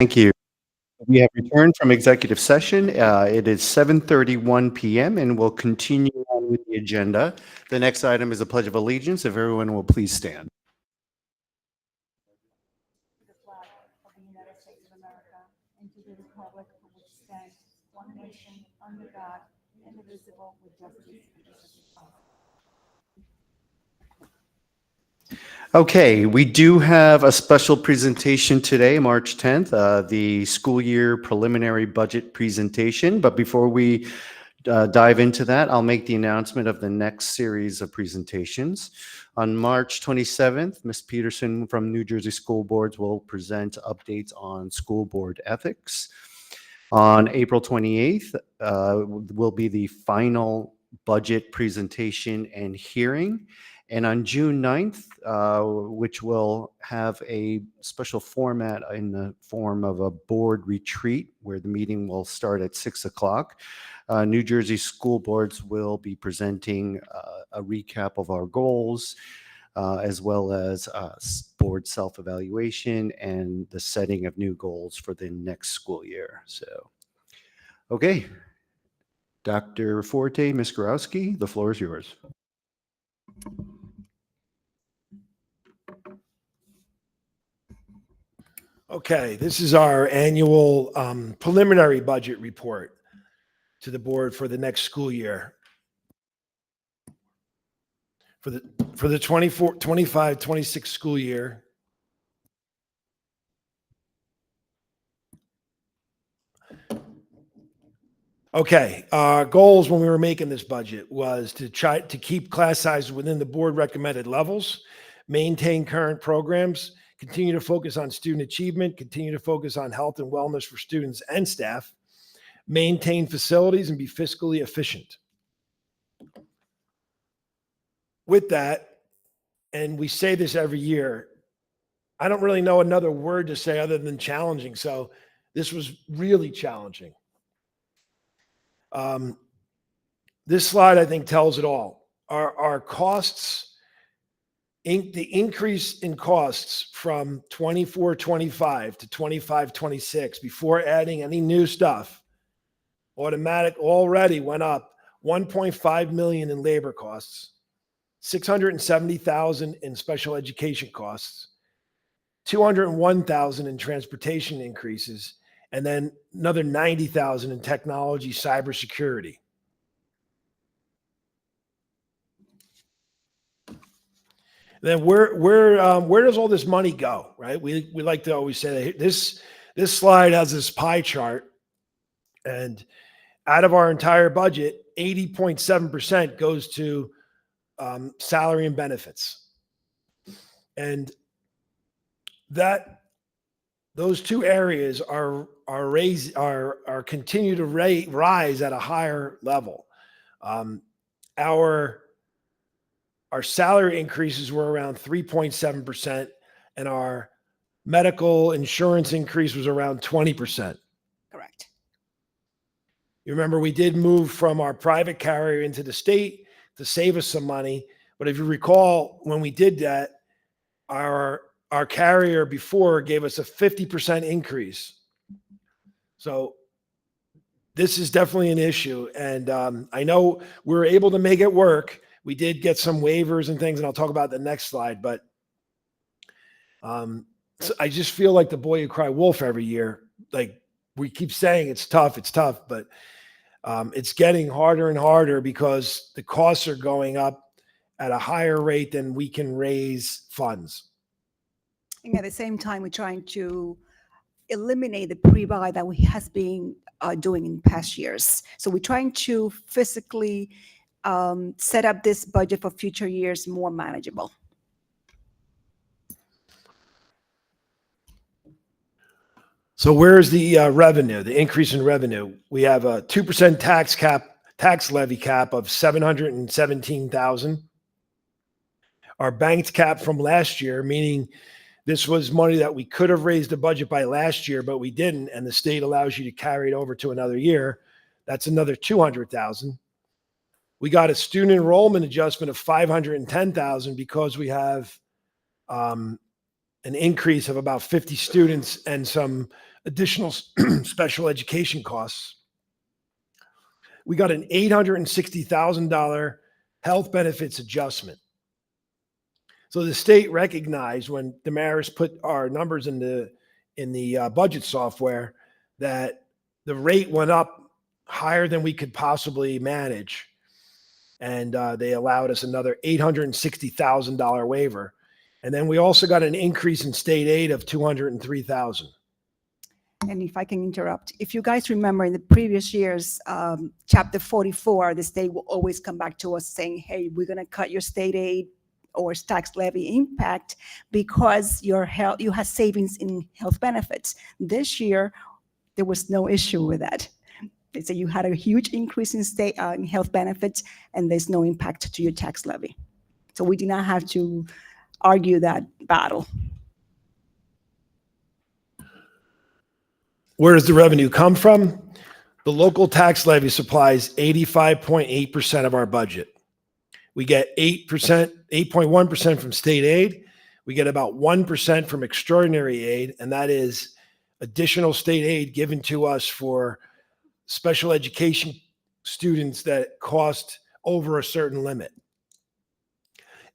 Thank you. We have returned from executive session. It is 7:31 PM, and we'll continue on with the agenda. The next item is a pledge of allegiance. If everyone will please stand. The flag of the United States of America and to the republic for which stands one nation under God, indivisible, with justice and liberty for all. Okay, we do have a special presentation today, March 10th, the school year preliminary budget presentation. But before we dive into that, I'll make the announcement of the next series of presentations. On March 27th, Ms. Peterson from New Jersey School Boards will present updates on school board ethics. On April 28th will be the final budget presentation and hearing. And on June 9th, which will have a special format in the form of a board retreat where the meeting will start at 6 o'clock, New Jersey School Boards will be presenting a recap of our goals, as well as board self-evaluation and the setting of new goals for the next school year. So, okay. Dr. Forte, Ms. Gorowski, the floor is yours. Okay, this is our annual preliminary budget report to the board for the next school year. For the 25-26 school year. Okay, our goals when we were making this budget was to try to keep class sizes within the board recommended levels, maintain current programs, continue to focus on student achievement, continue to focus on health and wellness for students and staff, maintain facilities, and be fiscally efficient. With that, and we say this every year, I don't really know another word to say other than challenging. So this was really challenging. This slide, I think, tells it all. Our costs, the increase in costs from 24-25 to 25-26 before adding any new stuff, already went up 1.5 million in labor costs, 670,000 in special education costs, 201,000 in transportation increases, and then another 90,000 in technology, cybersecurity. Then where does all this money go, right? We like to always say that this slide has this pie chart, and out of our entire budget, 80.7% goes to salary and benefits, and those two areas are continue to rise at a higher level. Our salary increases were around 3.7%, and our medical insurance increase was around 20%. Correct. You remember we did move from our private carrier into the state to save us some money. But if you recall, when we did that, our carrier before gave us a 50% increase. So this is definitely an issue. And I know we were able to make it work. We did get some waivers and things, and I'll talk about the next slide. But so I just feel like the boy who cried wolf every year. Like we keep saying it's tough, but it's getting harder and harder because the costs are going up at a higher rate than we can raise funds. And at the same time, we're trying to eliminate the pre-buy that we has been doing in past years. So we're trying to physically set up this budget for future years more manageable. So where's the revenue, the increase in revenue? We have a 2% tax levy cap of 717,000. Our banked cap from last year, meaning this was money that we could have raised the budget by last year, but we didn't, and the state allows you to carry it over to another year. That's another 200,000. We got a student enrollment adjustment of 510,000 because we have an increase of about 50 students and some additional special education costs. We got an $860,000 health benefits adjustment. So the state recognized when Damaris put our numbers in the budget software that the rate went up higher than we could possibly manage. And they allowed us another $860,000 waiver. And then we also got an increase in state aid of $203,000. And if I can interrupt, if you guys remember in the previous years, chapter 44, the state will always come back to us saying, hey, we're going to cut your state aid or tax levy impact because you have savings in health benefits. This year, there was no issue with that. They say you had a huge increase in state in health benefits and there's no impact to your tax levy. So we did not have to argue that battle. Where does the revenue come from? The local tax levy supplies 85.8% of our budget. We get 8.1% from state aid. We get about 1% from extraordinary aid, and that is additional state aid given to us for special education students that cost over a certain limit.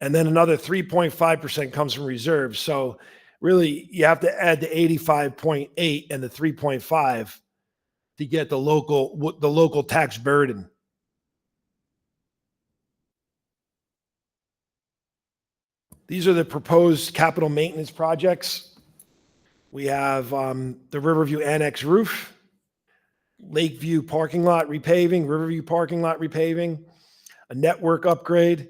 And then another 3.5% comes from reserves. So really, you have to add the 85.8 and the 3.5 to get the local tax burden. These are the proposed capital maintenance projects. We have the Riverview Annex roof, Lakeview parking lot repaving, Riverview parking lot repaving, a network upgrade,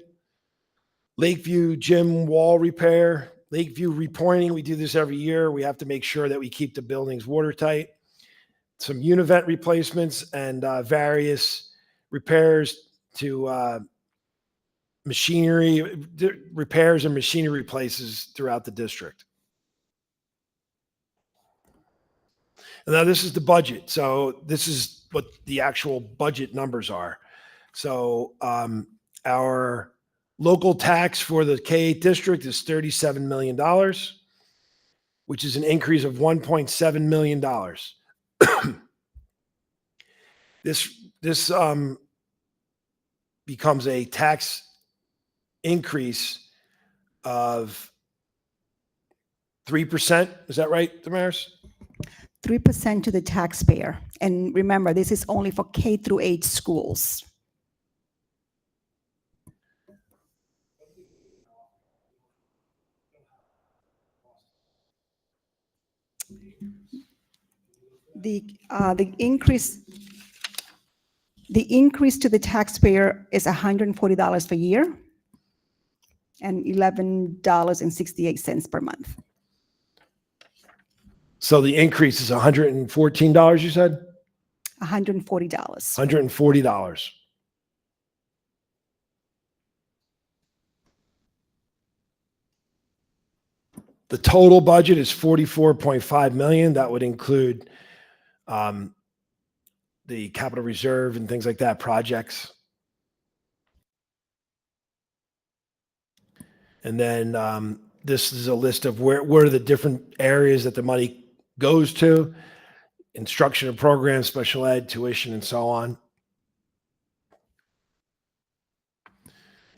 Lakeview gym wall repair, Lakeview repointing. We do this every year. We have to make sure that we keep the buildings watertight. Some univent replacements and various repairs to machinery, repairs and machinery replaces throughout the district. And now this is the budget. So this is what the actual budget numbers are. So our local tax for the K-8 district is $37 million, which is an increase of $1.7 million. This becomes a tax increase of 3%. Is that right, Damaris? 3% to the taxpayer. And remember, this is only for K through 8 schools. The increase to the taxpayer is $140 per year and $11.68 per month. So the increase is $114, you said? $140. $140. The total budget is $44.5 million. That would include the capital reserve and things like that, projects. And then this is a list of where are the different areas that the money goes to: instruction and programs, special ed, tuition, and so on.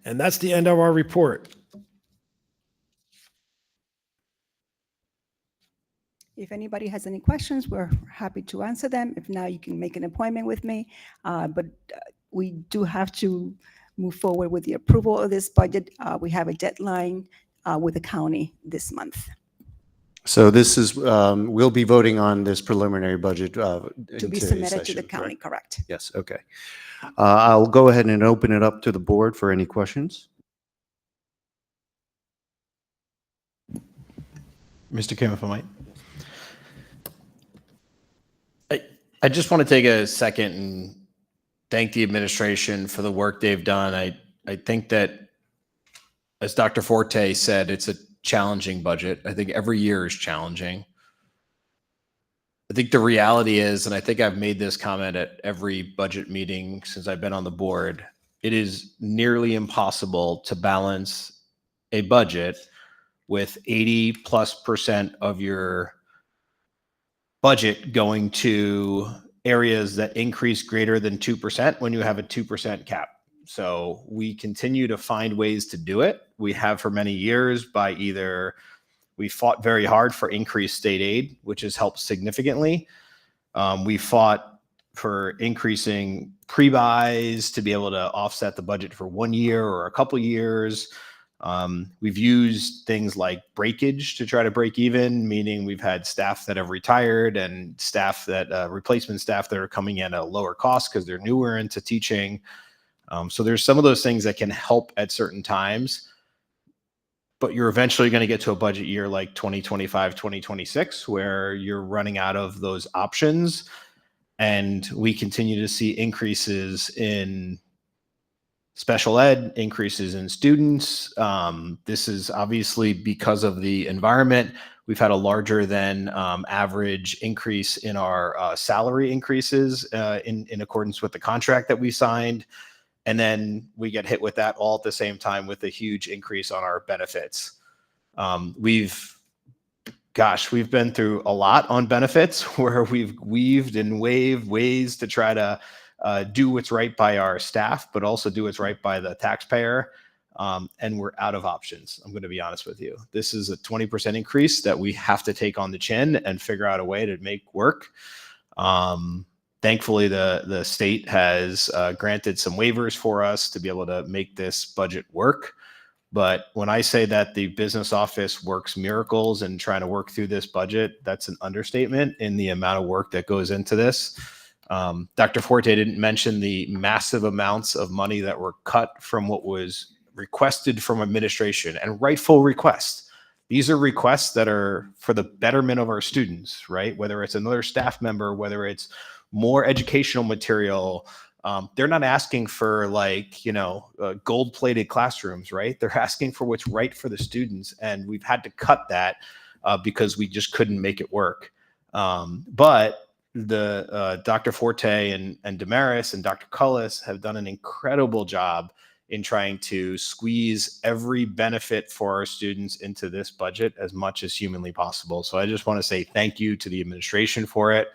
And that's the end of our report. If anybody has any questions, we're happy to answer them. If not, you can make an appointment with me. But we do have to move forward with the approval of this budget. We have a deadline with the county this month. So this is, we'll be voting on this preliminary budget To be submitted to the county, correct? Yes, okay. I'll go ahead and open it up to the board for any questions. Mr. Kim, if I might. I just want to take a second and thank the administration for the work they've done. I think that, as Dr. Forte said, it's a challenging budget. I think every year is challenging. I think the reality is, and I think I've made this comment at every budget meeting since I've been on the board, it is nearly impossible to balance a budget with 80+% of your budget going to areas that increase greater than 2% when you have a 2% cap. So we continue to find ways to do it. We have for many years by either we fought very hard for increased state aid, which has helped significantly. We fought for increasing pre-buys to be able to offset the budget for 1 year or a couple years. We've used things like breakage to try to break even, meaning we've had staff that have retired and staff that replacement staff that are coming in at a lower cost because they're newer into teaching. So there's some of those things that can help at certain times, but you're eventually going to get to a budget year like 2025, 2026, where you're running out of those options. And we continue to see increases in special ed, increases in students. This is obviously because of the environment. We've had a larger than average increase in our salary increases in accordance with the contract that we signed. And then we get hit with that all at the same time with a huge increase on our benefits. We've been through a lot on benefits where we've weaved and waved ways to try to do what's right by our staff, but also do what's right by the taxpayer. And we're out of options. I'm going to be honest with you. This is a 20% increase that we have to take on the chin and figure out a way to make work. Thankfully, the state has granted some waivers for us to be able to make this budget work. But when I say that the business office works miracles and trying to work through this budget, that's an understatement in the amount of work that goes into this. Dr. Forte didn't mention the massive amounts of money that were cut from what was requested from administration, and rightful requests. These are requests that are for the betterment of our students, right? Whether it's another staff member, whether it's more educational material. They're not asking for gold-plated classrooms, right? They're asking for what's right for the students. And we've had to cut that because we just couldn't make it work. But the Dr. Forte and Damaris and Dr. Cullis have done an incredible job in trying to squeeze every benefit for our students into this budget as much as humanly possible. So I just want to say thank you to the administration for it.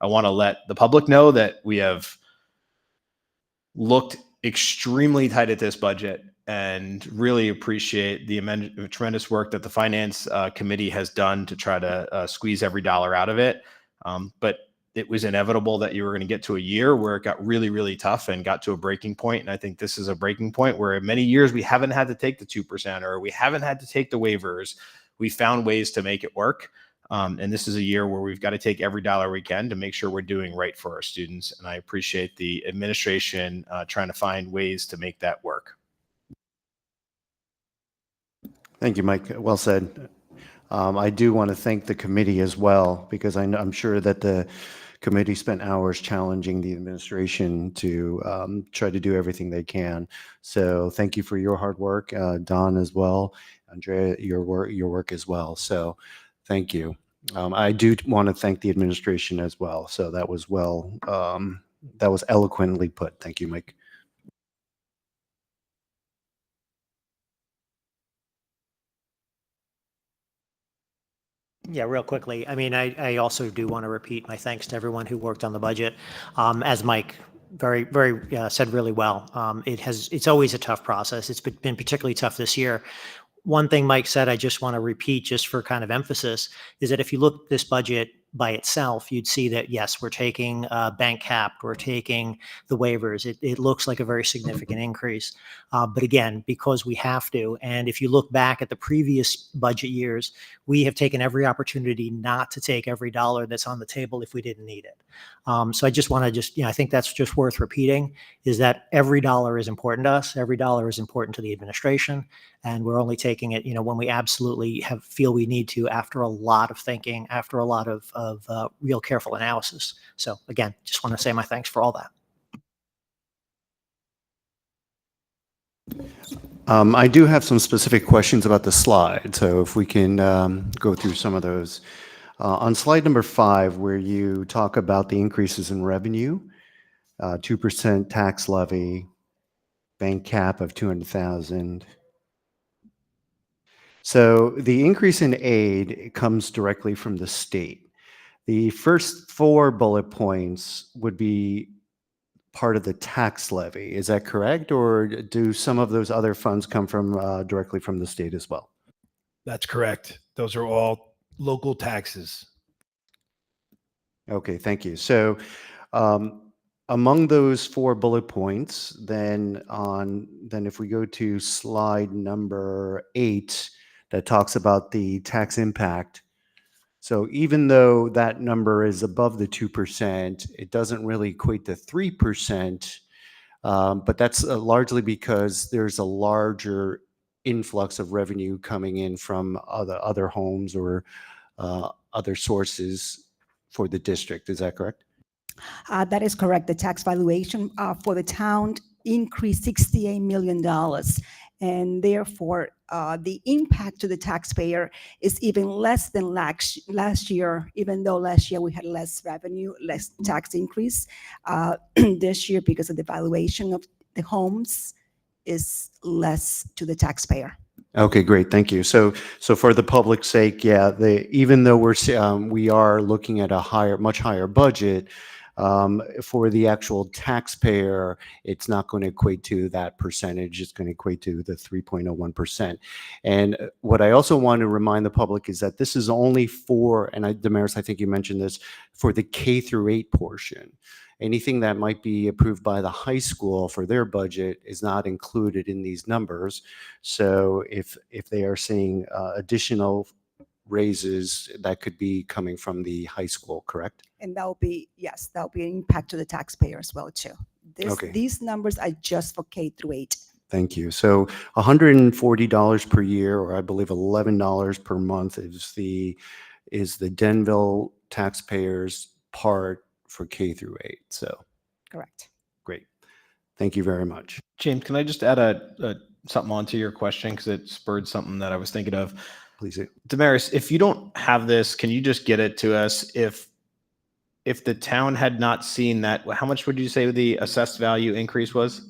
I want to let the public know that we have looked extremely tight at this budget and really appreciate the tremendous work that the finance committee has done to try to squeeze every dollar out of it. But it was inevitable that you were going to get to a year where it got really, really tough and got to a breaking point. And I think this is a breaking point where in many years we haven't had to take the 2% or we haven't had to take the waivers. We found ways to make it work. And this is a year where we've got to take every dollar we can to make sure we're doing right for our students. And I appreciate the administration trying to find ways to make that work. Thank you, Mike. Well said. I do want to thank the committee as well, because I'm sure that the committee spent hours challenging the administration to try to do everything they can. So thank you for your hard work, Don as well, Andrea, your work as well. So thank you. I do want to thank the administration as well. So that was that was eloquently put. Thank you, Mike. Yeah, real quickly. I mean, I also do want to repeat my thanks to everyone who worked on the budget. As Mike very said really well, it's always a tough process. It's been particularly tough this year. One thing Mike said, I just want to repeat just for kind of emphasis, is that if you look at this budget by itself, you'd see that, yes, we're taking bank cap, we're taking the waivers. It looks like a very significant increase. But again, because we have to, and if you look back at the previous budget years, we have taken every opportunity not to take every dollar that's on the table if we didn't need it. So I just want to I think that's just worth repeating, is that every dollar is important to us. Every dollar is important to the administration. And we're only taking it, when we absolutely feel we need to, after a lot of thinking, after a lot of real careful analysis. So again, just want to say my thanks for all that. I do have some specific questions about the slide. So if we can go through some of those. On slide number 5, where you talk about the increases in revenue, 2% tax levy, bank cap of 200,000. So the increase in aid comes directly from the state. The first four bullet points would be part of the tax levy. Is that correct? Or do some of those other funds come from directly from the state as well? That's correct. Those are all local taxes. Okay, thank you. So among those four bullet points, then if we go to slide number 8, that talks about the tax impact. So even though that number is above the 2%, it doesn't really equate to 3%. But that's largely because there's a larger influx of revenue coming in from other homes or other sources for the district. Is that correct? That is correct. The tax valuation for the town increased $68 million. And therefore, the impact to the taxpayer is even less than last year, even though last year we had less revenue, less tax increase. This year, because of the valuation of the homes, is less to the taxpayer. Okay, great. Thank you. So for the public's sake, yeah, even though we are looking at a much higher budget, for the actual taxpayer, it's not going to equate to that percentage. It's going to equate to the 3.01%. And what I also want to remind the public is that this is only for, and Damaris, I think you mentioned this, for the K through 8 portion. Anything that might be approved by the high school for their budget is not included in these numbers. So if they are seeing additional raises, that could be coming from the high school, correct? And that'll be, yes, that'll be an impact to the taxpayer as well, too. Okay. These numbers are just for K through 8. Thank you. So $140 per year, or I believe $11 per month is the Denville taxpayers part for K through 8. So Correct. great. Thank you very much. James, can I just add something onto your question? Because it spurred something that I was thinking of. Please do. Damaris, if you don't have this, can you just get it to us? If the town had not seen that, how much would you say the assessed value increase was?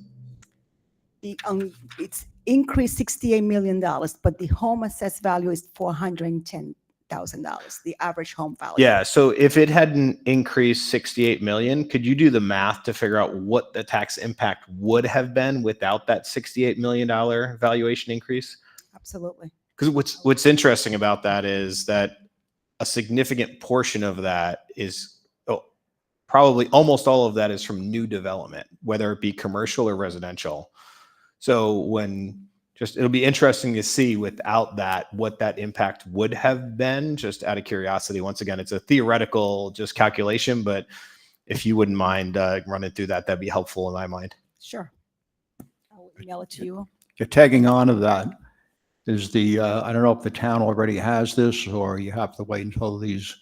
It's increased $68 million, but the home assessed value is $410,000, the average home value. Yeah. So if it hadn't increased 68 million, could you do the math to figure out what the tax impact would have been without that $68 million valuation increase? Absolutely. Because what's interesting about that is that a significant portion of that is probably almost all of that is from new development, whether it be commercial or residential. So it'll be interesting to see without that, what that impact would have been, just out of curiosity. Once again, it's a theoretical just calculation, but if you wouldn't mind running through that, that'd be helpful in my mind. Sure. I'll email it to you. You're tagging on of that is I don't know if the town already has this or you have to wait until these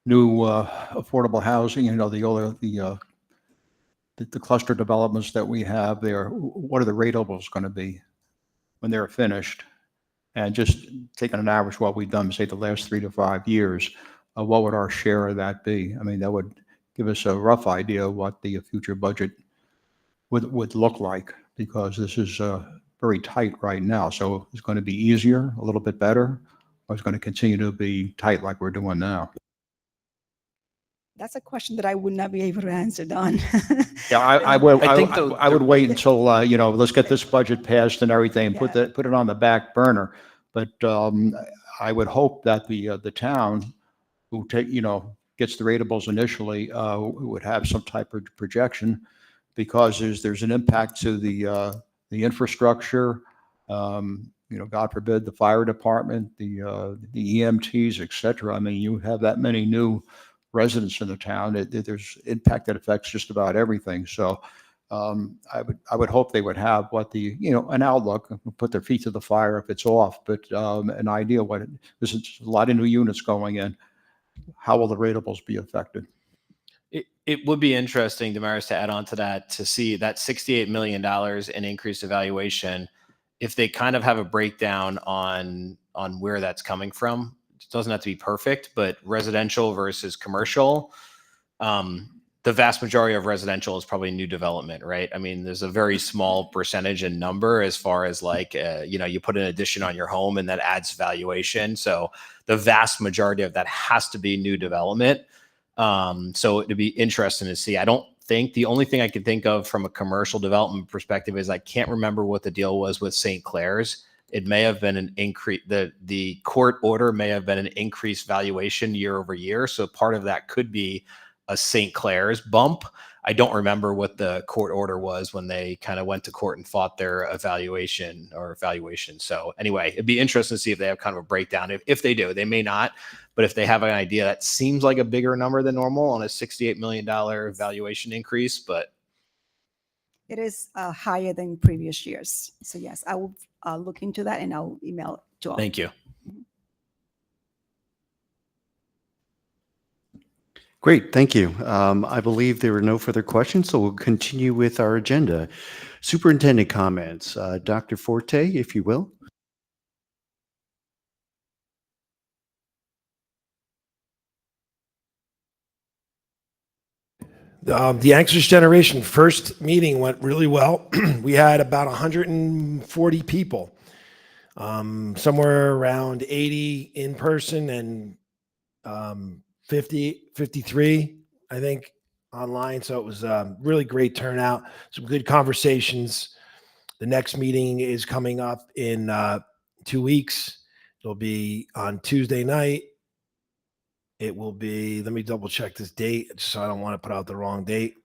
new affordable housing, the cluster developments that we have there. What are the ratables going to be when they're finished? And just taking an average, what we've done, say the last 3 to 5 years, what would our share of that be? I mean, that would give us a rough idea of what the future budget would look like, because this is very tight right now. So it's going to be easier, a little bit better, or it's going to continue to be tight like we're doing now? That's a question that I would not be able to answer, Don. Yeah, I would wait until, let's get this budget passed and everything and put it on the back burner. But I would hope that the town who gets the ratables initially would have some type of projection, because there's an impact to the infrastructure, God forbid, the fire department, the EMTs, et cetera. I mean, you have that many new residents in the town, there's impact that affects just about everything. So I would hope they would have an outlook, put their feet to the fire if it's off, but an idea this is a lot of new units going in. How will the ratables be affected? It would be interesting, Damaris, to add on to that, to see that $68 million in increased evaluation, if they kind of have a breakdown on where that's coming from. It doesn't have to be perfect, but residential versus commercial. the vast majority of residential is probably new development, right? I mean, there's a very small percentage in number as far as like, you put an addition on your home and that adds valuation. So the vast majority of that has to be new development. So it'd be interesting to see. I don't think the only thing I can think of from a commercial development perspective is I can't remember what the deal was with St. Clair's. It may have been an increase. The court order may have been an increased valuation year over year. So part of that could be a St. Clair's bump. I don't remember what the court order was when they kind of went to court and fought their evaluation. So anyway, it'd be interesting to see if they have kind of a breakdown. If they do, they may not, but if they have an idea that seems like a bigger number than normal on a $68 million valuation increase, but It is higher than previous years. So yes, I will look into that and I'll email it to all. thank you. Great, thank you. I believe there are no further questions, so we'll continue with our agenda. Superintendent comments. Dr. Forte, if you will. The Anxious Generation first meeting went really well. We had about 140 people, somewhere around 80 in person and 53, I think, online. So it was a really great turnout, some good conversations. The next meeting is coming up in 2 weeks. It'll be on Tuesday night. It will be, let me double check this date so I don't want to put out the wrong date.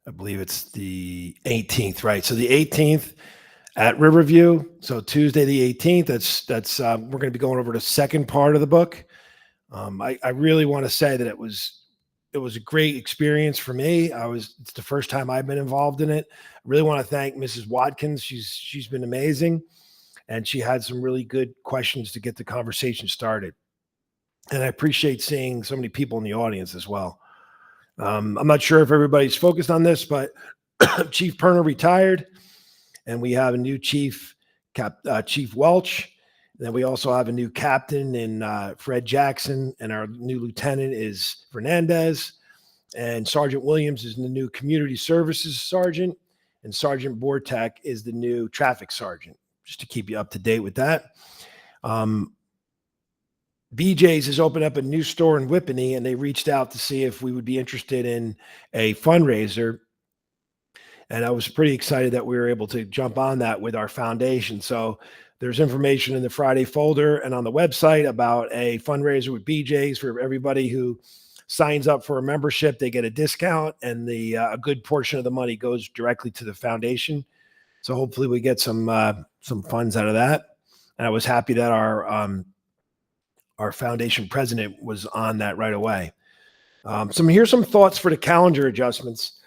I believe it's the 18th, right? So the 18th at Riverview. So Tuesday, the 18th, that's we're going to be going over the second part of the book. I really want to say that it was a great experience for me. It's the first time I've been involved in it. I really want to thank Mrs. Watkins. She's been amazing. And she had some really good questions to get the conversation started. And I appreciate seeing so many people in the audience as well. I'm not sure if everybody's focused on this, but Chief Perner retired, and we have a new Chief Welch. Then we also have a new captain in Fred Jackson, and our new lieutenant is Fernandez, and Sergeant Williams is the new community services sergeant, and Sergeant Bortek is the new traffic sergeant, just to keep you up to date with that. BJ's has opened up a new store in Whippany, and they reached out to see if we would be interested in a fundraiser. And I was pretty excited that we were able to jump on that with our foundation. So there's information in the Friday folder and on the website about a fundraiser with BJ's for everybody who signs up for a membership. They get a discount, and a good portion of the money goes directly to the foundation. So hopefully we get some funds out of that. And I was happy that our foundation president was on that right away. So here's some thoughts for the calendar adjustments.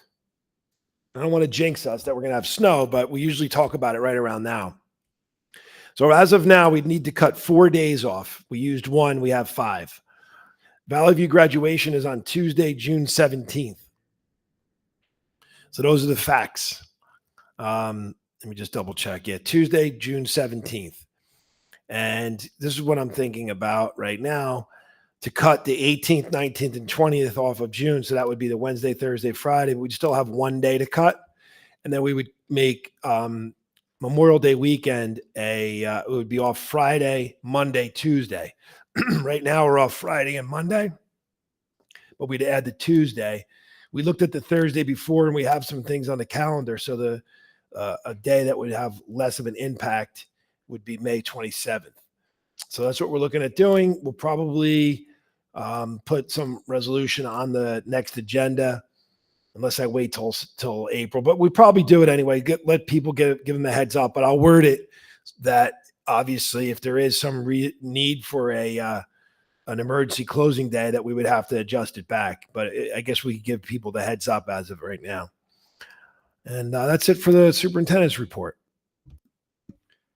I don't want to jinx us that we're going to have snow, but we usually talk about it right around now. So as of now, we need to cut 4 days off. We used 1, we have 5. Valley View graduation is on Tuesday, June 17th. So those are the facts. Let me just double check. Yeah, Tuesday, June 17th. And this is what I'm thinking about right now, to cut the 18th, 19th, and 20th off of June. So that would be the Wednesday, Thursday, Friday. We'd still have 1 day to cut. And then we would make Memorial Day weekend it would be off Friday, Monday, Tuesday. Right now we're off Friday and Monday, but we'd add the Tuesday. We looked at the Thursday before, and we have some things on the calendar. So a day that would have less of an impact would be May 27th. So that's what we're looking at doing. We'll probably put some resolution on the next agenda, unless I wait till April. But we probably do it anyway. Let people give them a heads up. But I'll word it that obviously, if there is some need for an emergency closing day, that we would have to adjust it back. But I guess we could give people the heads up as of right now. And that's it for the superintendent's report.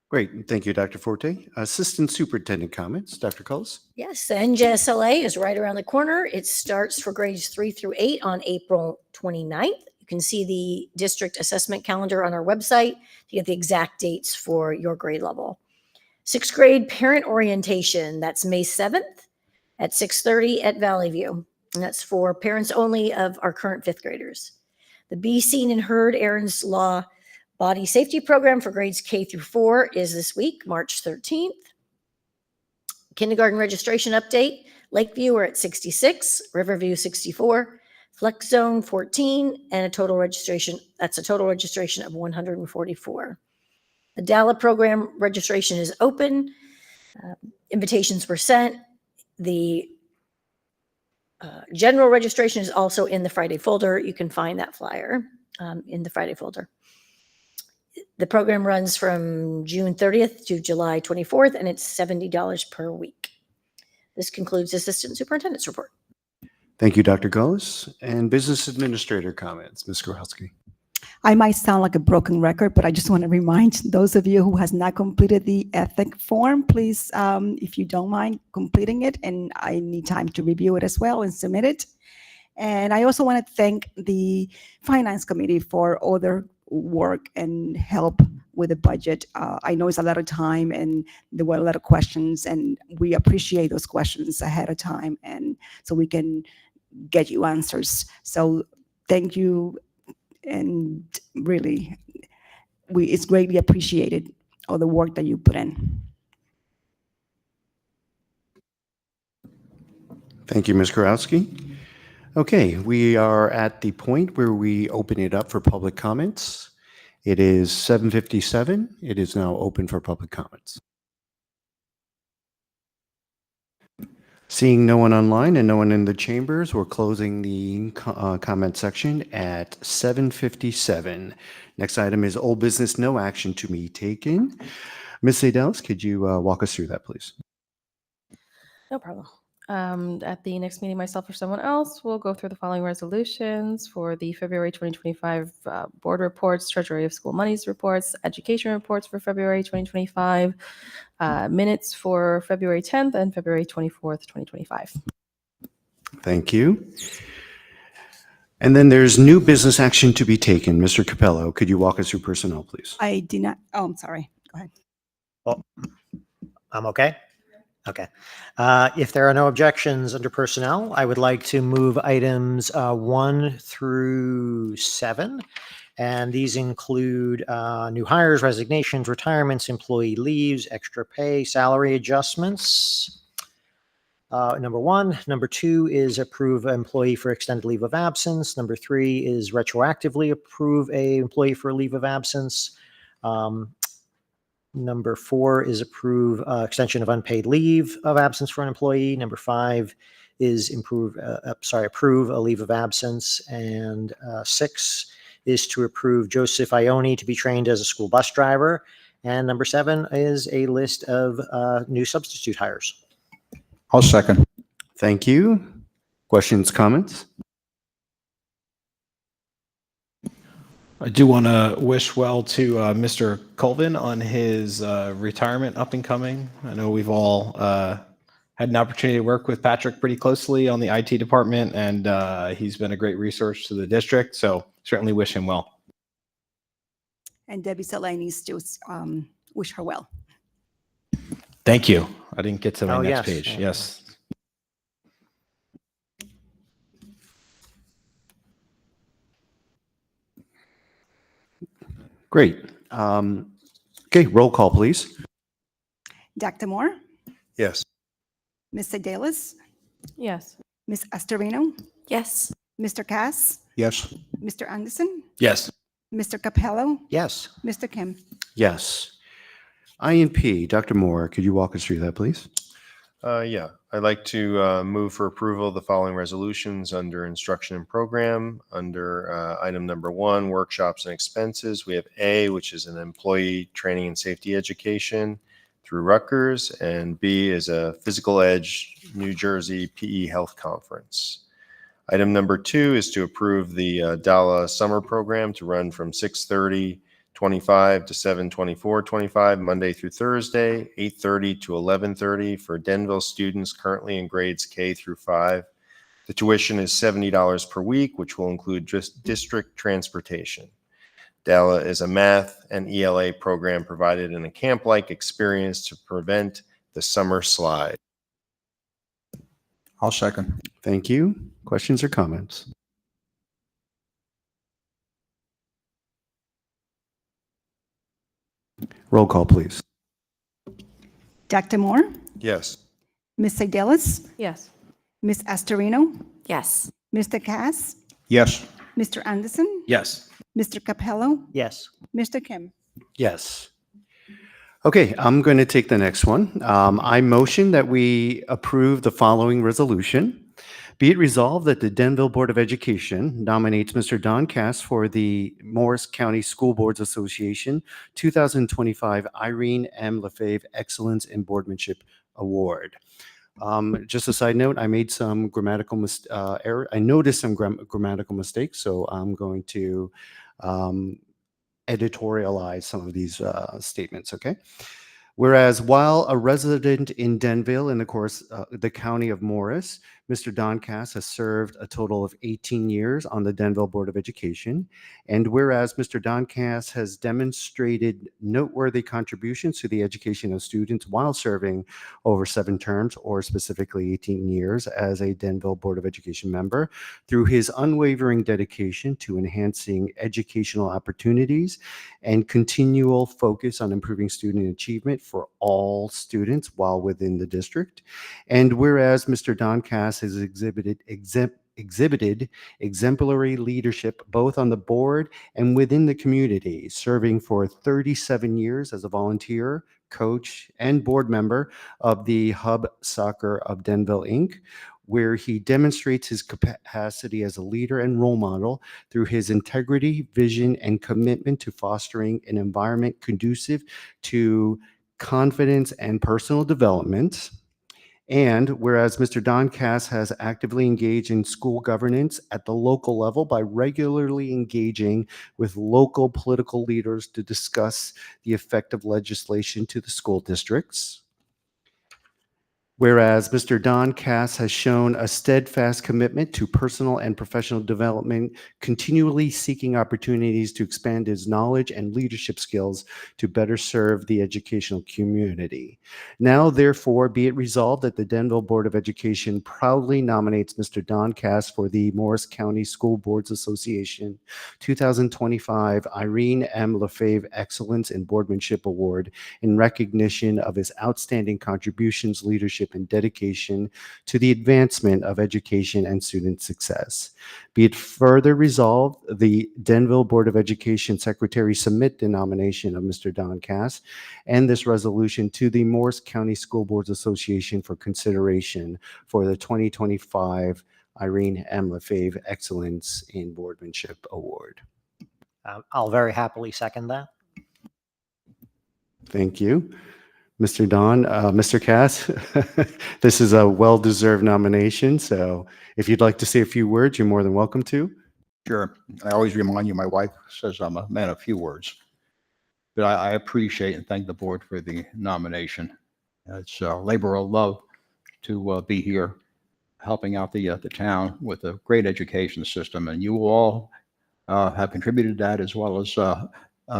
Great. Thank you, Dr. Forte. Assistant Superintendent comments. Dr. Cullis. Yes, the NJSLA is right around the corner. It starts for grades 3 through 8 on April 29th. You can see the district assessment calendar on our website to get the exact dates for your grade level. Sixth grade parent orientation, that's May 7th at 6:30 at Valley View. And that's for parents only of our current fifth graders. The Be Seen and Heard Aaron's Law Body Safety Program for grades K through 4 is this week, March 13th. Kindergarten registration update, Lakeview are at 66, Riverview 64, Flex Zone 14, and a total registration of 144. The DALA program registration is open. Invitations were sent. The general registration is also in the Friday folder. You can find that flyer in the Friday folder. The program runs from June 30th to July 24th, and it's $70 per week. This concludes the Assistant Superintendent's report. Thank you, Dr. Gullis. And Business Administrator comments, Ms. Goralski. I might sound like a broken record, but I just want to remind those of you who has not completed the ethic form, please, if you don't mind completing it, and I need time to review it as well and submit it. And I also want to thank the Finance Committee for all their work and help with the budget. I know it's a lot of time and there were a lot of questions, and we appreciate those questions ahead of time, and so we can get you answers. So thank you. And really, it's greatly appreciated, all the work that you put in. Thank you, Ms. Kurowski. Okay, we are at the point where we open it up for public comments. It is 7:57. It is now open for public comments. Seeing no one online and no one in the chambers, we're closing the comment section at 7:57. Next item is old business, no action to be taken. Ms. Sadels, could you walk us through that, please? No problem. At the next meeting, myself or someone else will go through the following resolutions for the February 2025 board reports, Treasury of School Monies reports, education reports for February 2025, minutes for February 10th and February 24th, 2025. Thank you. And then there's new business action to be taken. Mr. Capello, could you walk us through personnel, please? I did not, oh, I'm sorry. Go ahead. Well, I'm okay. Okay. If there are no objections under personnel, I would like to move items 1 through 7. And these include new hires, resignations, retirements, employee leaves, extra pay, salary adjustments. Number 1. Number 2 is approve employee for extended leave of absence. Number 3 is retroactively approve a employee for a leave of absence. Number 4 is approve extension of unpaid leave of absence for an employee. Number 5 is approve a leave of absence. And 6 is to approve Joseph Ione to be trained as a school bus driver. And number 7 is a list of new substitute hires. I'll second. Thank you. Questions, comments? I do want to wish well to Mr. Colvin on his retirement up and coming. I know we've all had an opportunity to work with Patrick pretty closely on the IT department, and he's been a great resource to the district. So certainly wish him well. And Debbie Saleh needs to wish her well. Thank you. I didn't get to my Oh, next yes. page. Yes. Great. Okay, roll call, please. Dr. Moore, Yes. Ms. Sedalis, Yes. Ms. Astorino, Yes. Mr. Cass, Yes. Mr. Anderson, Yes. Mr. Capello, Yes. Mr. Kim. Yes. INP, Dr. Moore, could you walk us through that, please? Yeah, I'd like to move for approval of the following resolutions under instruction and program. Under item number 1, workshops and expenses, we have A, which is an employee training and safety education through Rutgers, and B is a Physical Edge New Jersey PE Health Conference. Item number 2 is to approve the DALA summer program to run from 6:30:25 to 7:24:25, Monday through Thursday, 8:30 to 11:30 for Denville students currently in grades K through 5. The tuition is $70 per week, which will include just district transportation. DALA is a math and ELA program provided in a camp-like experience to prevent the summer slide. I'll second. Thank you. Questions or comments? Roll call, please. Dr. Moore, Yes. Ms. Sedalis, Yes. Ms. Astorino, Yes. Mr. Cass, Yes. Mr. Anderson, Yes. Mr. Capello, Yes. Mr. Kim. Yes. Okay, I'm going to take the next one. I motion that we approve the following resolution. Be it resolved that the Denville Board of Education nominates Mr. Don Cass for the Morris County School Boards Association 2025 Irene M. Lefebvre Excellence in Boardmanship Award. Just a side note, I made some grammatical error. I noticed some grammatical mistakes, so I'm going to editorialize some of these statements, okay? Whereas while a resident in Denville in the county of Morris, Mr. Don Cass has served a total of 18 years on the Denville Board of Education. And whereas Mr. Don Cass has demonstrated noteworthy contributions to the education of students while serving over 7 terms, or specifically 18 years as a Denville Board of Education member, through his unwavering dedication to enhancing educational opportunities and continual focus on improving student achievement for all students while within the district. And whereas Mr. Don Cass has exhibited exemplary leadership both on the board and within the community, serving for 37 years as a volunteer, coach, and board member of the Hub Soccer of Denville, Inc., where he demonstrates his capacity as a leader and role model through his integrity, vision, and commitment to fostering an environment conducive to confidence and personal development. And whereas Mr. Don Cass has actively engaged in school governance at the local level by regularly engaging with local political leaders to discuss the effect of legislation to the school districts. Whereas Mr. Don Cass has shown a steadfast commitment to personal and professional development, continually seeking opportunities to expand his knowledge and leadership skills to better serve the educational community. Now, therefore, be it resolved that the Denville Board of Education proudly nominates Mr. Don Cass for the Morris County School Boards Association 2025 Irene M. Lefebvre Excellence in Boardmanship Award in recognition of his outstanding contributions, leadership, and dedication to the advancement of education and student success. Be it further resolved, the Denville Board of Education Secretary submit the nomination of Mr. Don Cass and this resolution to the Morris County School Boards Association for consideration for the 2025 Irene M. Lefebvre Excellence in Boardmanship Award. I'll very happily second that. Thank you. Mr. Don, Mr. Cass, this is a well-deserved nomination, so if you'd like to say a few words, you're more than welcome to. Sure. I always remind you, my wife says I'm a man of few words. But I appreciate and thank the board for the nomination. It's a labor of love to be here, helping out the town with a great education system. And you all have contributed to that, as well as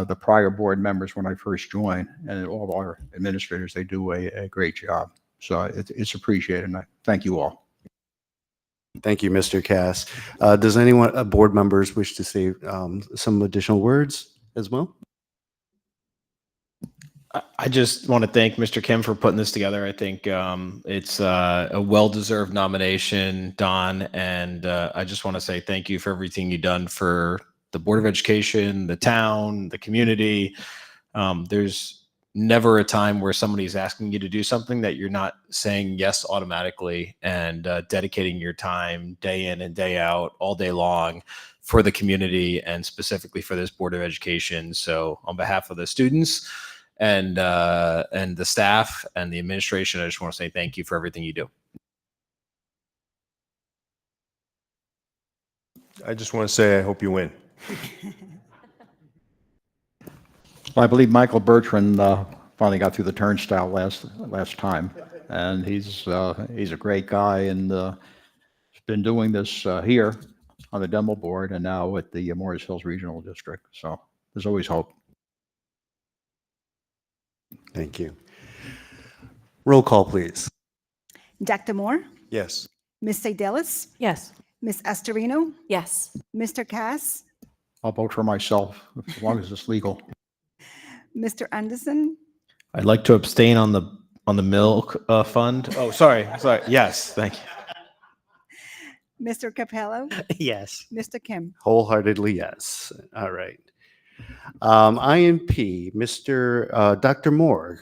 the prior board members when I first joined, and all of our administrators. They do a great job. So it's appreciated, and I thank you all. Thank you, Mr. Cass. Does anyone, board members, wish to say some additional words as well? I just want to thank Mr. Kim for putting this together. I think it's a well-deserved nomination, Don, and I just want to say thank you for everything you've done for the Board of Education, the town, the community. There's never a time where somebody's asking you to do something that you're not saying yes automatically, and dedicating your time day in and day out, all day long, for the community and specifically for this Board of Education. So on behalf of the students and the staff and the administration, I just want to say thank you for everything you do. I just want to say I hope you win. I believe Michael Bertrand finally got through the turnstile last time, and he's a great guy, and been doing this here on the Denville board and now at the Morris Hills Regional District. So there's always hope. Thank you. Roll call, please. Dr. Moore, Yes. Ms. Sedalis, Yes. Ms. Astorino, Yes. Mr. Cass, I'll vote for myself as long as it's legal. Mr. Anderson, I'd like to abstain on the milk fund. Oh, sorry. Yes, thank you. Mr. Capello, Yes. Mr. Kim. Wholeheartedly, yes. All right. INP, Dr. Moore.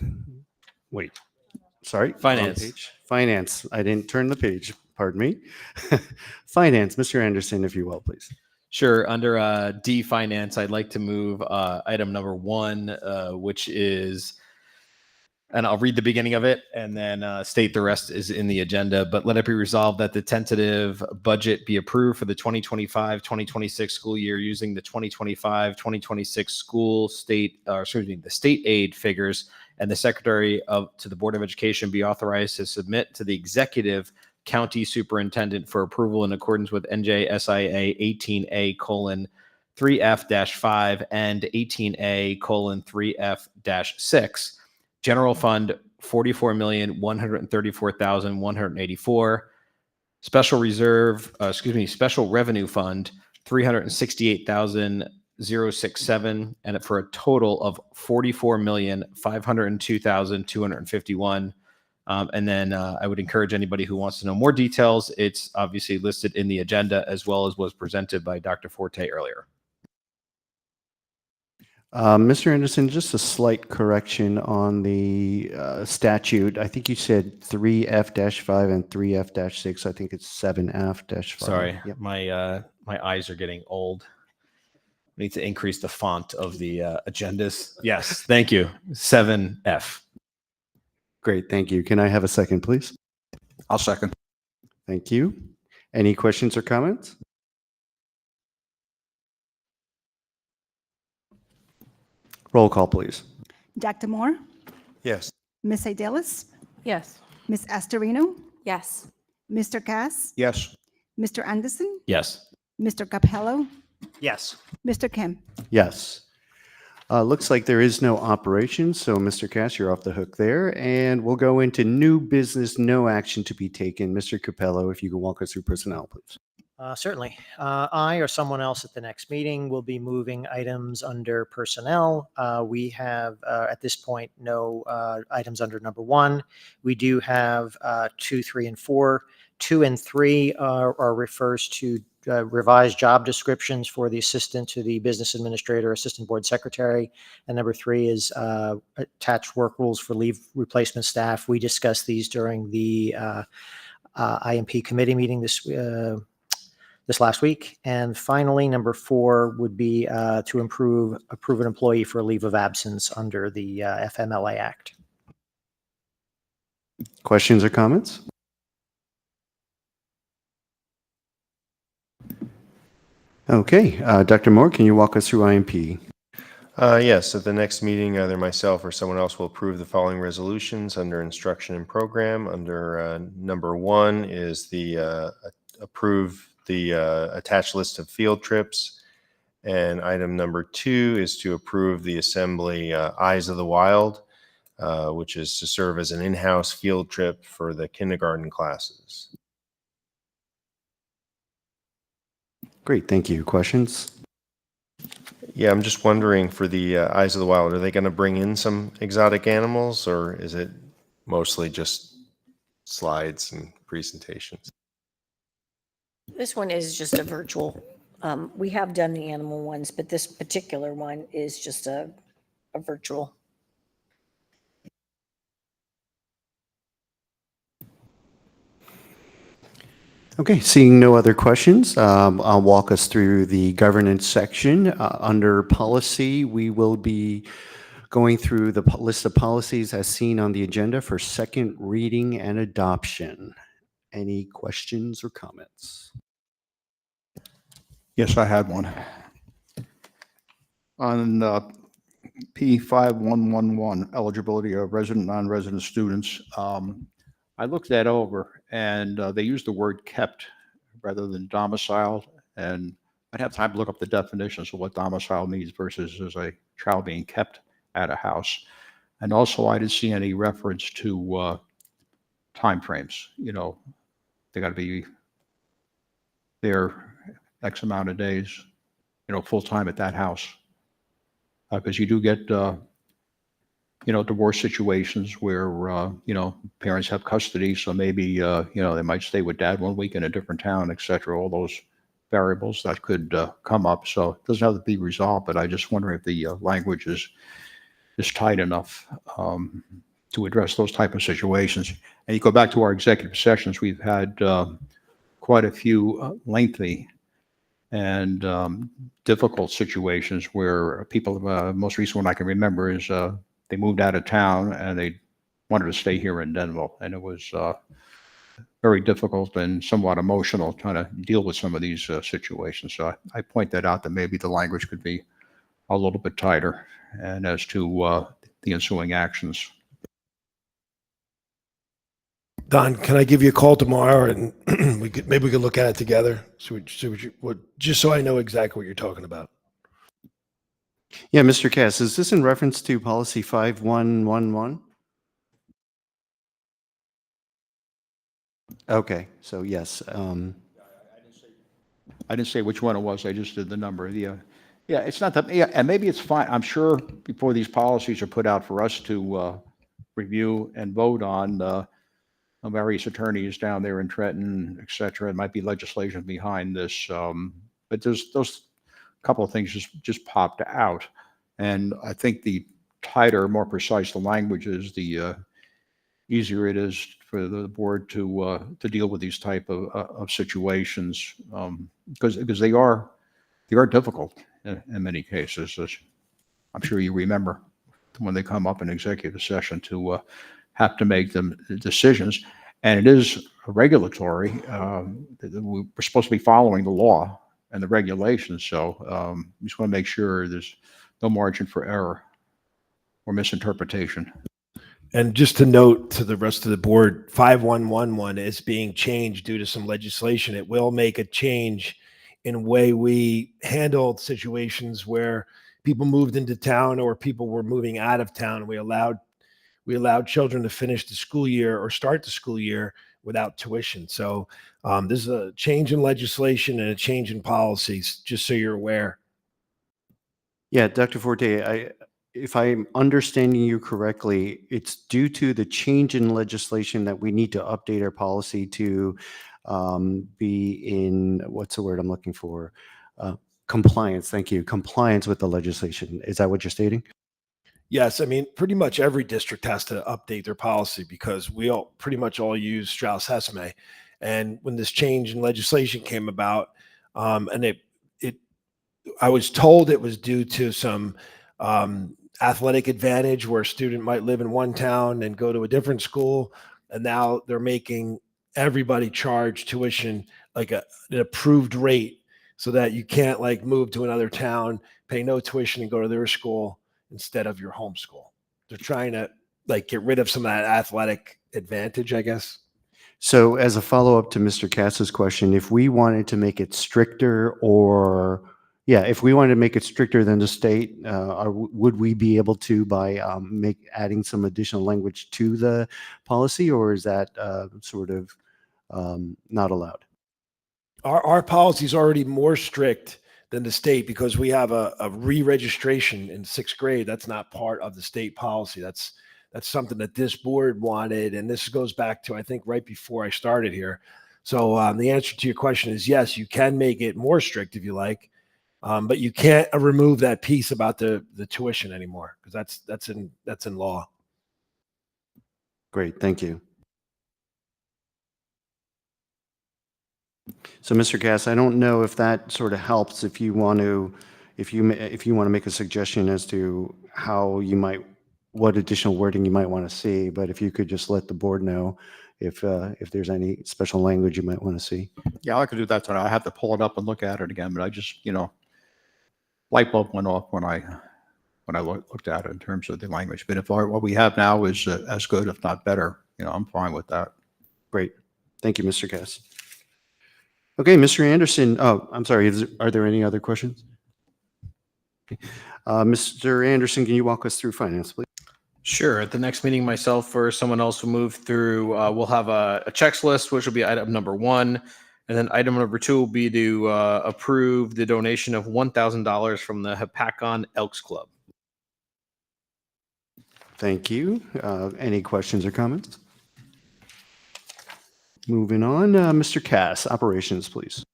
Wait, sorry. wrong Finance. page. Finance. I didn't turn the page. Pardon me. Finance, Mr. Anderson, if you will, please. Sure. Under D finance, I'd like to move item number 1, which is, and I'll read the beginning of it and then state the rest is in the agenda. But let it be resolved that the tentative budget be approved for the 2025-2026 school year using the 2025-2026 the state aid figures, and the secretary to the Board of Education be authorized to submit to the executive county superintendent for approval in accordance with NJSIA 18A:3F-5 and 18A:3F-6. General fund, 44,134,184. Special revenue fund, 368,067, and for a total of 44,502,251. And then I would encourage anybody who wants to know more details. It's obviously listed in the agenda as well as was presented by Dr. Forte earlier. Mr. Anderson, just a slight correction on the statute. I think you said 3F-5 and 3F-6. I think it's 7F-5. Sorry, Yep. my eyes are getting old. We need to increase the font of the agendas. Yes, thank you. 7F. Great, thank you. Can I have a second, please? I'll second. Thank you. Any questions or comments? Roll call, please. Dr. Moore, Yes. Ms. Sedalis, Yes. Ms. Astorino, Yes. Mr. Cass, Yes. Mr. Anderson, Yes. Mr. Capello, Yes. Mr. Kim. Yes. Looks like there is no operation, so Mr. Cass, you're off the hook there. And we'll go into new business, no action to be taken. Mr. Capello, if you can walk us through personnel, please. Certainly. I or someone else at the next meeting will be moving items under personnel. We have, at this point, no items under number 1. We do have 2, 3, and 4. 2 and 3 are refers to revised job descriptions for the assistant to the business administrator, assistant board secretary. And number 3 is attached work rules for leave replacement staff. We discussed these during the IMP committee meeting this last week. And finally, number 4 would be to approve an employee for a leave of absence under the FMLA Act. Questions or comments? Okay, Dr. Moore, can you walk us through IMP? Yes, at the next meeting, either myself or someone else will approve the following resolutions under instruction and program. Under number 1 is the approve the attached list of field trips. And item number 2 is to approve the assembly Eyes of the Wild, which is to serve as an in-house field trip for the kindergarten classes. Great, thank you. Questions? Yeah, I'm just wondering for the Eyes of the Wild, are they going to bring in some exotic animals, or is it mostly just slides and presentations? This one is just a virtual. We have done the animal ones, but this particular one is just a virtual. Okay, seeing no other questions, I'll walk us through the governance section. Under policy, we will be going through the list of policies as seen on the agenda for second reading and adoption. Any questions or comments? Yes, I had one. On P5111, eligibility of resident, non-resident students, I looked that over and they used the word kept rather than domiciled. And I'd have time to look up the definitions of what domicile means versus as a child being kept at a house. And also, I didn't see any reference to timeframes. You know, they got to be there X amount of days, you know, full time at that house. Because you do get, you know, divorce situations where, you know, parents have custody. So maybe, you know, they might stay with dad one week in a different town, et cetera. All those variables that could come up. So it doesn't have to be resolved, but I just wonder if the language is tight enough to address those type of situations. And you go back to our executive sessions, we've had quite a few lengthy and difficult situations where people, most recent one I can remember is they moved out of town and they wanted to stay here in Denville. And it was very difficult and somewhat emotional trying to deal with some of these situations. So I point that out that maybe the language could be a little bit tighter and as to the ensuing actions. Don, can I give you a call tomorrow and maybe we could look at it together? Just so I know exactly what you're talking about. Yeah, Mr. Cass, is this in reference to policy 5111? Okay, so yes. I didn't say which one it was. I just did the number. Yeah, it's not that. Yeah, and maybe it's fine. I'm sure before these policies are put out for us to review and vote on, various attorneys down there in Trenton, et cetera. It might be legislation behind this, but there's those couple of things just popped out, and I think the tighter, more precise the language is, the easier it is for the board to deal with these type of situations, because they are difficult in many cases. As I'm sure you remember when they come up in executive session to have to make them decisions, and it is regulatory. We're supposed to be following the law and the regulations, so we just want to make sure there's no margin for error or misinterpretation. And just to note to the rest of the board, 5111 is being changed due to some legislation. It will make a change in way we handled situations where people moved into town or people were moving out of town. We allowed children to finish the school year or start the school year without tuition. So this is a change in legislation and a change in policies, just so you're aware. Yeah, Dr. Forte, if I'm understanding you correctly, it's due to the change in legislation that we need to update our policy to be in, what's the word I'm looking for? Compliance, thank you. Compliance with the legislation. Is that what you're stating? Yes, I mean, pretty much every district has to update their policy because we all pretty much all use Strauss-Esme. And when this change in legislation came about, and I was told it was due to some athletic advantage where a student might live in one town and go to a different school. And now they're making everybody charge tuition like an approved rate so that you can't like move to another town, pay no tuition and go to their school instead of your home school. They're trying to like get rid of some of that athletic advantage, I guess. So as a follow-up to Mr. Cass's question, if we wanted to make it stricter if we wanted to make it stricter than the state, would we be able to by adding some additional language to the policy, or is that sort of not allowed? Our policy is already more strict than the state because we have a re-registration in 6th grade. That's not part of the state policy. That's something that this board wanted. And this goes back to, I think, right before I started here. So the answer to your question is yes, you can make it more strict if you like, but you can't remove that piece about the tuition anymore because that's in law. Great, thank you. So, Mr. Cass, I don't know if that sort of helps if you want to make a suggestion as to what additional wording you might want to see, but if you could just let the board know if there's any special language you might want to see. Yeah, I could do that tonight. I have to pull it up and look at it again, but I just, light bulb went off when I looked at it in terms of the language. But if what we have now is as good, if not better, I'm fine with that. Great. Thank you, Mr. Cass. Okay, Mr. Anderson, oh, I'm sorry, are there any other questions? Okay. Mr. Anderson, can you walk us through finance, please? Sure. At the next meeting, myself or someone else will move through, we'll have a checks list, which will be item number 1. And then item number 2 will be to approve the donation of $1,000 from the Hepakon Elks Club. Thank you. Any questions or comments? Moving on, Mr. Cass, operations, please.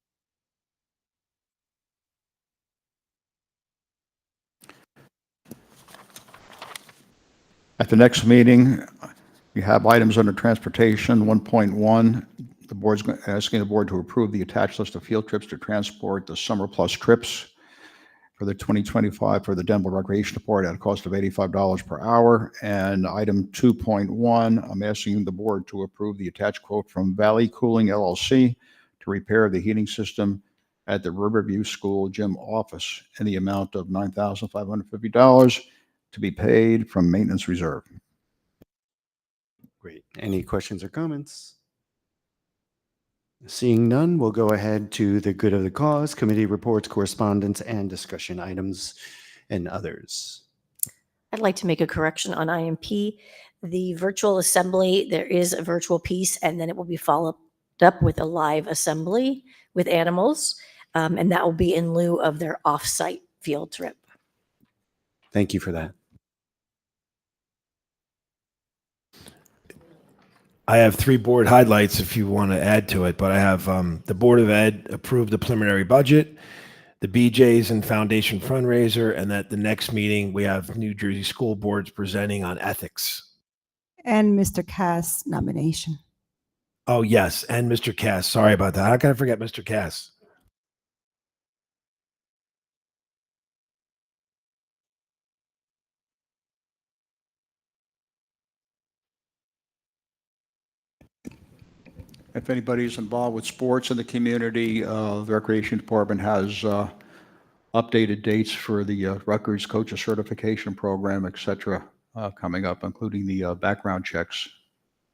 At the next meeting, you have items under transportation, 1.1. The board's asking the board to approve the attached list of field trips to transport the Summer Plus trips for the 2025 for the Denville Recreation Department at a cost of $85 per hour. And item 2.1, I'm asking the board to approve the attached quote from Valley Cooling LLC to repair the heating system at the Riverview School gym office in the amount of $9,550 to be paid from maintenance reserve. Great. Any questions or comments? Seeing none, we'll go ahead to the good of the cause, committee reports, correspondence, and discussion items and others. I'd like to make a correction on IMP. The virtual assembly, there is a virtual piece, and then it will be followed up with a live assembly with animals, and that will be in lieu of their off-site field trip. Thank you for that. I have 3 board highlights if you want to add to it, but I have the Board of Ed approved the preliminary budget, the BJ's and Foundation fundraiser, and at the next meeting, we have New Jersey school boards presenting on ethics. And Mr. Cass' nomination. Oh, yes, and Mr. Cass. Sorry about that. How can I forget Mr. Cass? If anybody's involved with sports in the community, the Recreation Department has updated dates for the Rutgers Coaches Certification Program, et cetera, coming up, including the background checks.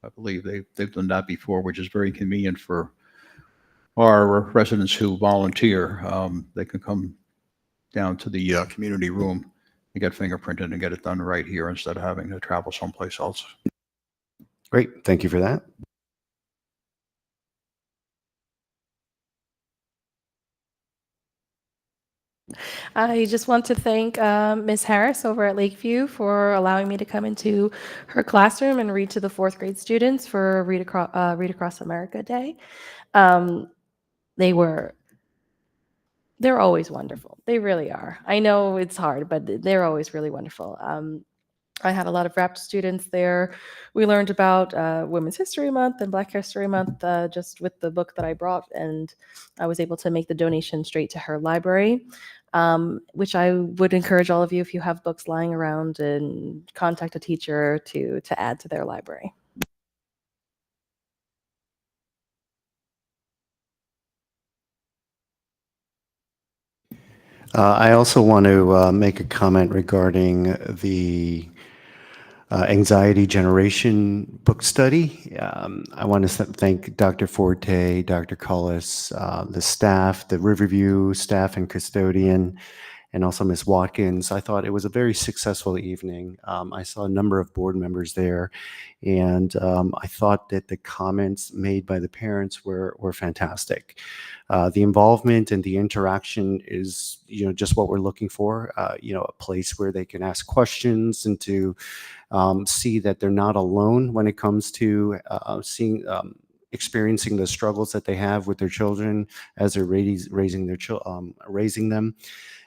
I believe they've done that before, which is very convenient for our residents who volunteer. They can come down to the community room and get fingerprinted and get it done right here instead of having to travel someplace else. Great. Thank you for that. I just want to thank Ms. Harris over at Lakeview for allowing me to come into her classroom and read to the 4th grade students for Read Across America Day. They're always wonderful. They really are. I know it's hard, but they're always really wonderful. I had a lot of RAP students there. We learned about Women's History Month and Black History Month just with the book that I brought, and I was able to make the donation straight to her library, which I would encourage all of you, if you have books lying around, and contact a teacher to add to their library. I also want to make a comment regarding the anxiety generation book study. I want to thank Dr. Forte, Dr. Cullis, the staff, the Riverview staff and custodian, and also Ms. Watkins. I thought it was a very successful evening. I saw a number of board members there, and I thought that the comments made by the parents were fantastic. The involvement and the interaction is, just what we're looking for. A place where they can ask questions and to see that they're not alone when it comes to experiencing the struggles that they have with their children as they're raising them.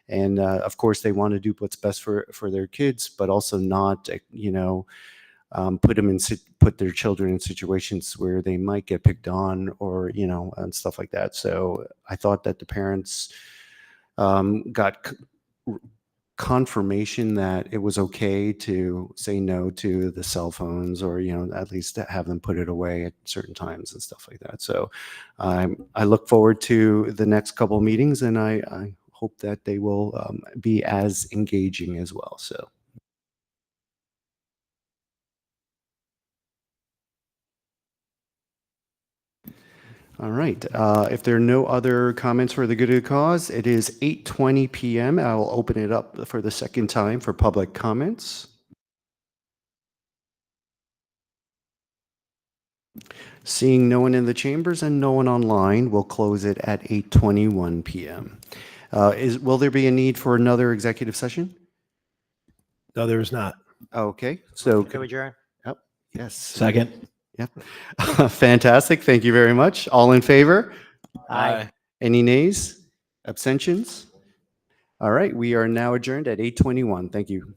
And of course, they want to do what's best for their kids, but also not, put their children in situations where they might get picked on or, and stuff like that. So I thought that the parents got confirmation that it was okay to say no to the cell phones, or at least to have them put it away at certain times and stuff like that. So I look forward to the next couple of meetings, and I hope that they will be as engaging as well. So All right. If there are no other comments for the good of the cause, it is 8:20 p.m. I'll open it up for the second time for public comments. Seeing no one in the chambers and no one online, we'll close it at 8:21 p.m. Will there be a need for another executive session? No, there is not. Okay, so, To adjourn? yep, yes. Second. Yep. Fantastic. Thank you very much. All in favor? Aye. Any nays? Abstentions? All right, we are now adjourned at 8:21. Thank you.